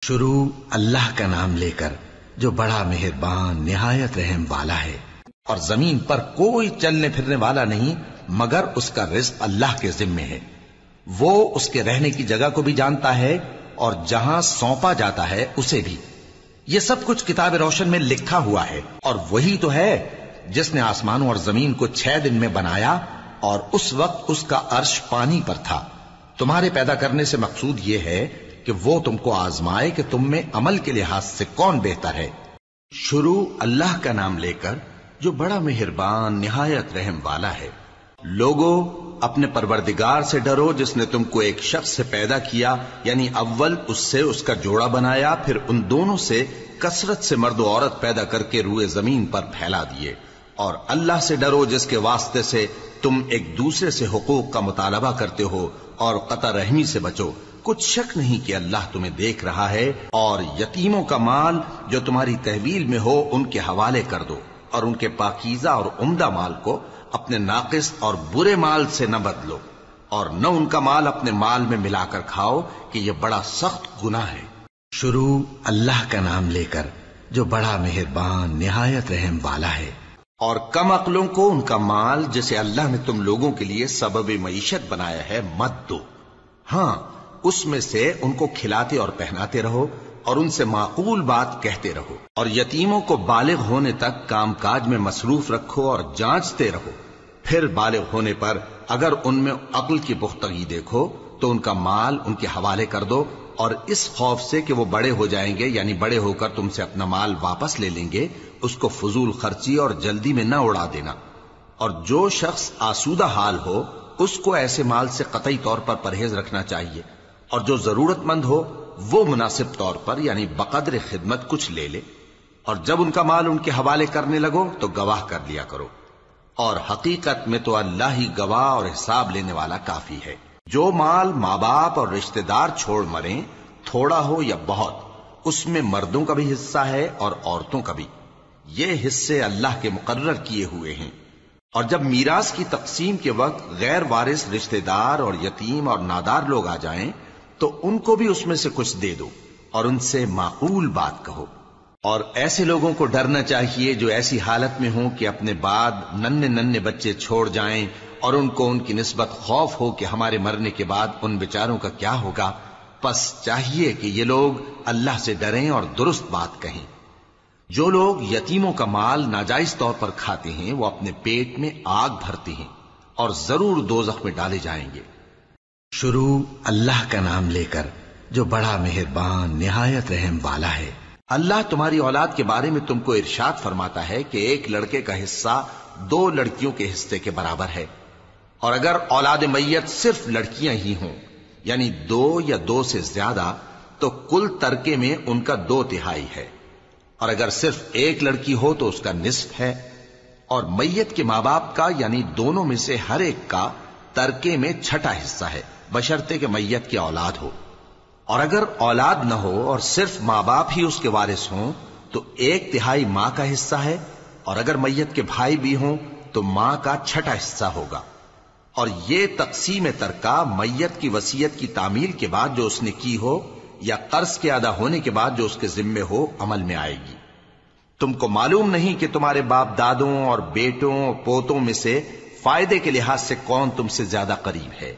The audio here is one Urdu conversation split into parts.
شروع اللہ کا نام لے کر جو بڑا مہربان نہایت رحم والا ہے۔ اور زمین پر کوئی چلنے پھرنے والا نہیں مگر اس کا رزق اللہ کے ذمے ہے۔ وہ اس کے رہنے کی جگہ کو بھی جانتا ہے اور جہاں سونپا جاتا ہے اسے بھی۔ یہ سب کچھ کتاب روشن میں لکھا ہوا ہے۔ اور وہی تو ہے جس نے آسمانوں اور زمین کو 6 دن میں بنایا اور اس وقت اس کا عرش پانی پر تھا۔ تمہارے پیدا کرنے سے مقصود یہ ہے کہ وہ تم کو آزمائے کہ تم میں عمل کے لحاظ سے کون بہتر ہے۔ شروع اللہ کا نام لے کر جو بڑا مہربان نہایت رحم والا ہے۔ لوگو اپنے پروردگار سے ڈرو جس نے تم کو ایک شخص سے پیدا کیا، یعنی اول اس سے اس کا جوڑا بنایا، پھر ان دونوں سے کثرت سے مرد و عورت پیدا کر کے روئے زمین پر پھیلا دیے۔ اور اللہ سے ڈرو جس کے واسطے سے تم ایک دوسرے سے حقوق کا مطالبہ کرتے ہو، اور قطع رحمی سے بچو۔ کچھ شک نہیں کہ اللہ تمہیں دیکھ رہا ہے۔ اور یتیموں کا مال جو تمہاری تحویل میں ہو ان کے حوالے کر دو، اور ان کے پاکیزہ اور عمدہ مال کو اپنے ناقص اور برے مال سے نہ بدلو، اور نہ ان کا مال اپنے مال میں ملا کر کھاؤ کہ یہ بڑا سخت گناہ ہے۔ شروع اللہ کا نام لے کر جو بڑا مہربان نہایت رحم والا ہے۔ اور کم عقلوں کو ان کا مال جسے اللہ نے تم لوگوں کے لیے سبب معیشت بنایا ہے مت دو، ہاں اس میں سے ان کو کھلاتے اور پہناتے رہو اور ان سے معقول بات کہتے رہو۔ اور یتیموں کو بالغ ہونے تک کام کاج میں مصروف رکھو اور جانچتے رہو، پھر بالغ ہونے پر اگر ان میں عقل کی پختگی دیکھو تو ان کا مال ان کے حوالے کر دو، اور اس خوف سے کہ وہ بڑے ہو جائیں گے، یعنی بڑے ہو کر تم سے اپنا مال واپس لے لیں گے، اس کو فضول خرچی اور جلدی میں نہ اڑا دینا۔ اور جو شخص آسودہ حال ہو اس کو ایسے مال سے قطعی طور پر پرہیز رکھنا چاہیے، اور جو ضرورت مند ہو وہ مناسب طور پر یعنی بقدر خدمت کچھ لے لے۔ اور جب ان کا مال ان کے حوالے کرنے لگو تو گواہ کر لیا کرو، اور حقیقت میں تو اللہ ہی گواہ اور حساب لینے والا کافی ہے۔ جو مال ماں باپ اور رشتہ دار چھوڑ مریں، تھوڑا ہو یا بہت، اس میں مردوں کا بھی حصہ ہے اور عورتوں کا بھی۔ یہ حصے اللہ کے مقرر کیے ہوئے ہیں۔ اور جب میراث کی تقسیم کے وقت غیر وارث رشتہ دار اور یتیم اور نادار لوگ آ جائیں تو ان کو بھی اس میں سے کچھ دے دو، اور ان سے معقول بات کہو۔ اور ایسے لوگوں کو ڈرنا چاہیے جو ایسی حالت میں ہوں کہ اپنے بعد ننھے ننھے بچے چھوڑ جائیں، اور ان کو ان کی نسبت خوف ہو کہ ہمارے مرنے کے بعد ان بیچاروں کا کیا ہوگا۔ پس چاہیے کہ یہ لوگ اللہ سے ڈریں اور درست بات کہیں۔ جو لوگ یتیموں کا مال ناجائز طور پر کھاتے ہیں وہ اپنے پیٹ میں آگ بھرتے ہیں اور ضرور دوزخ میں ڈالے جائیں گے۔ شروع اللہ کا نام لے کر جو بڑا مہربان نہایت رحم والا ہے۔ اللہ تمہاری اولاد کے بارے میں تم کو ارشاد فرماتا ہے کہ ایک لڑکے کا حصہ 2 لڑکیوں کے حصے کے برابر ہے، اور اگر اولاد میت صرف لڑکیاں ہی ہوں یعنی 2 یا 2 سے زیادہ تو کل ترکے میں ان کا 2/3 ہے، اور اگر صرف ایک لڑکی ہو تو اس کا نصف ہے، اور میت کے ماں باپ کا یعنی دونوں میں سے ہر ایک کا ترکے میں 6واں حصہ ہے، بشرطے کہ میت کی اولاد ہو۔ اور اگر اولاد نہ ہو اور صرف ماں باپ ہی اس کے وارث ہوں تو 1/3 ماں کا حصہ ہے، اور اگر میت کے بھائی بھی ہوں تو ماں کا 6واں حصہ ہوگا۔ اور یہ تقسیم ترکہ میت کی وصیت کی تعمیل کے بعد جو اس نے کی ہو یا قرض کے ادا ہونے کے بعد جو اس کے ذمے ہو عمل میں آئے گی۔ تم کو معلوم نہیں کہ تمہارے باپ دادوں اور بیٹوں اور پوتوں میں سے فائدے کے لحاظ سے کون تم سے زیادہ قریب ہے۔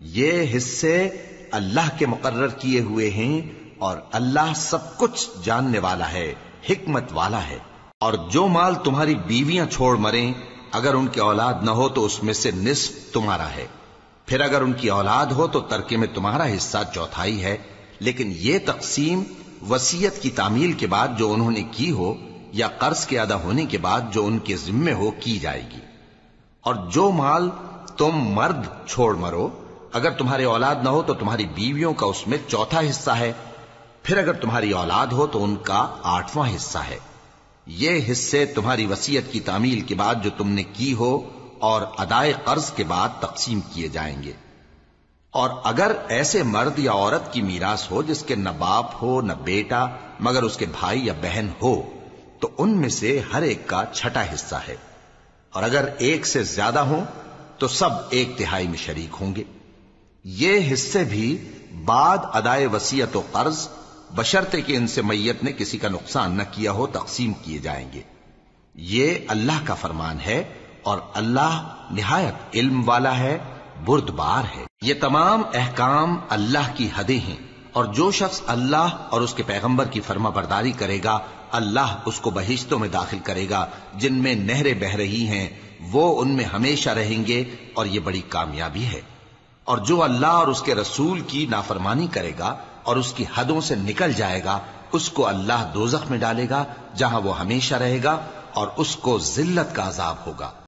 یہ حصے اللہ کے مقرر کیے ہوئے ہیں، اور اللہ سب کچھ جاننے والا ہے، حکمت والا ہے۔ اور جو مال تمہاری بیویاں چھوڑ مریں اگر ان کی اولاد نہ ہو تو اس میں سے نصف تمہارا ہے، پھر اگر ان کی اولاد ہو تو ترکے میں تمہارا حصہ 1/4 ہے، لیکن یہ تقسیم وصیت کی تعمیل کے بعد جو انہوں نے کی ہو یا قرض کے ادا ہونے کے بعد جو ان کے ذمے ہو کی جائے گی۔ اور جو مال تم مرد چھوڑ مرو اگر تمہاری اولاد نہ ہو تو تمہاری بیویوں کا اس میں 1/4 حصہ ہے، پھر اگر تمہاری اولاد ہو تو ان کا 8واں حصہ ہے۔ یہ حصے تمہاری وصیت کی تعمیل کے بعد جو تم نے کی ہو اور ادائے قرض کے بعد تقسیم کیے جائیں گے۔ اور اگر ایسے مرد یا عورت کی میراث ہو جس کے نہ باپ ہو نہ بیٹا مگر اس کے بھائی یا بہن ہو تو ان میں سے ہر ایک کا 6واں حصہ ہے، اور اگر ایک سے زیادہ ہوں تو سب 1/3 میں شریک ہوں گے۔ یہ حصے بھی بعد ادائے وصیت و قرض بشرطے کہ ان سے میت نے کسی کا نقصان نہ کیا ہو تقسیم کیے جائیں گے۔ یہ اللہ کا فرمان ہے اور اللہ نہایت علم والا ہے، بردبار ہے۔ یہ تمام احکام اللہ کی حدیں ہیں، اور جو شخص اللہ اور اس کے پیغمبر کی فرما برداری کرے گا اللہ اس کو بہشتوں میں داخل کرے گا جن میں نہریں بہہ رہی ہیں، وہ ان میں ہمیشہ رہیں گے، اور یہ بڑی کامیابی ہے۔ اور جو اللہ اور اس کے رسول کی نافرمانی کرے گا اور اس کی حدوں سے نکل جائے گا اس کو اللہ دوزخ میں ڈالے گا جہاں وہ ہمیشہ رہے گا، اور اس کو ذلت کا عذاب ہوگا۔